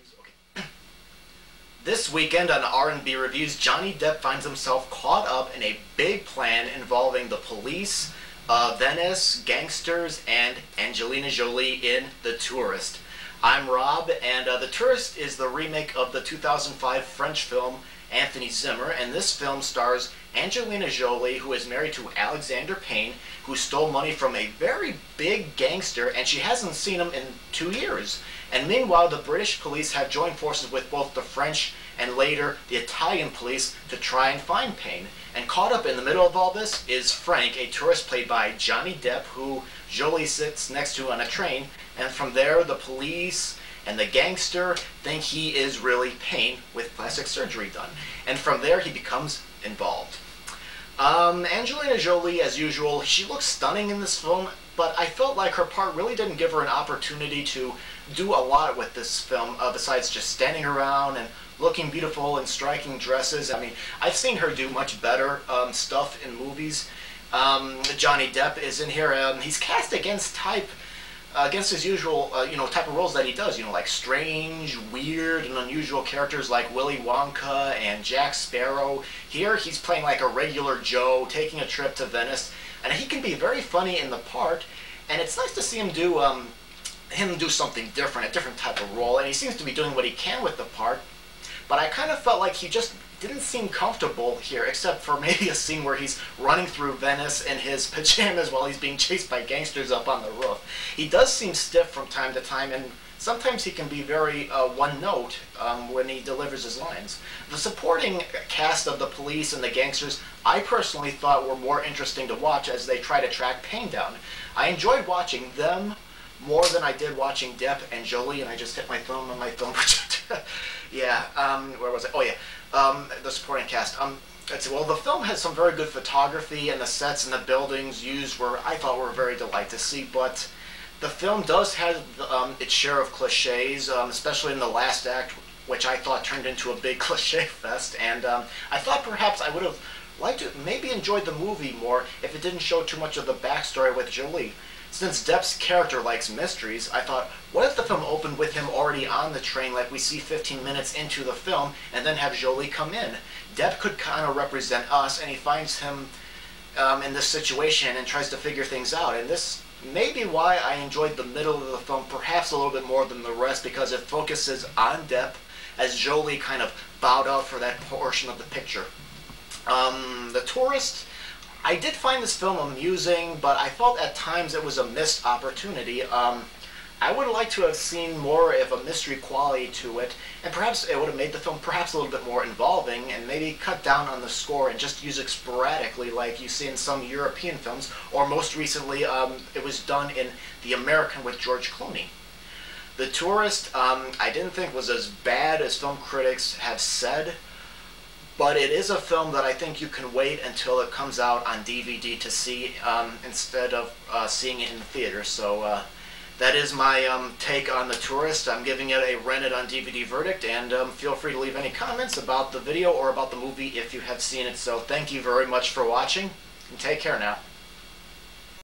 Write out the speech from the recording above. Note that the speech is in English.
reviews. Okay. This weekend on R&B Reviews, Johnny Depp finds himself caught up in a big plan involving the police, Venice, gangsters, and Angelina Jolie in The Tourist. I'm Rob, and The Tourist is the remake of the 2005 French film Anthony Zimmer, and this film stars Angelina Jolie, who is married to Alexander Payne, who stole money from a very big gangster, and she hasn't seen him in 2 years. And meanwhile, the British police have joined forces with both the French and later the Italian police to try and find Payne. And caught up in the middle of all this is Frank, a tourist played by Johnny Depp, who Jolie sits next to on a train, and from there the police and the gangster think he is really Payne with plastic surgery done. And from there he becomes involved. Angelina Jolie, as usual, she looks stunning in this film, but I felt like her part really didn't give her an opportunity to do a lot with this film, besides just standing around and looking beautiful in striking dresses. I mean, I've seen her do much better stuff in movies. Johnny Depp is in here. He's cast against his usual, type of roles that he does. Like strange, weird, and unusual characters like Willy Wonka and Jack Sparrow. Here, he's playing like a regular Joe, taking a trip to Venice, and he can be very funny in the part. And it's nice to see him do something different, a different type of role. And he seems to be doing what he can with the part. But I kind of felt like he just didn't seem comfortable here, except for maybe a scene where he's running through Venice in his pajamas while he's being chased by gangsters up on the roof. He does seem stiff from time to time, and sometimes he can be very one-note when he delivers his lines. The supporting cast of the police and the gangsters, I personally thought were more interesting to watch as they try to track Payne down. I enjoyed watching them more than I did watching Depp and Jolie, and I just hit my thumb on my thumb projector. Yeah, where was it? Oh yeah, the supporting cast. Let's see, well, the film has some very good photography, and the sets and the buildings used I thought were very delight to see, but the film does have its share of cliches, especially in the last act, which I thought turned into a big cliche fest, and I thought perhaps I would have liked to maybe enjoyed the movie more if it didn't show too much of the backstory with Jolie. Since Depp's character likes mysteries, I thought, what if the film opened with him already on the train like we see 15 minutes into the film, and then have Jolie come in? Depp could kind of represent us, and he finds him in this situation and tries to figure things out. And this may be why I enjoyed the middle of the film perhaps a little bit more than the rest, because it focuses on Depp as Jolie kind of bowed out for that portion of the picture. The Tourist, I did find this film amusing, but I felt at times it was a missed opportunity. I would like to have seen more of a mystery quality to it, and perhaps it would have made the film perhaps a little bit more involving, and maybe cut down on the score and just use it sporadically like you see in some European films, or most recently it was done in The American with George Clooney. The Tourist, I didn't think was as bad as film critics have said, but it is a film that I think you can wait until it comes out on DVD to see instead of seeing it in the theater. So that is my take on The Tourist. I'm giving it a rented on DVD verdict, and feel free to leave any comments about the video or about the movie if you have seen it. So thank you very much for watching, and take care now.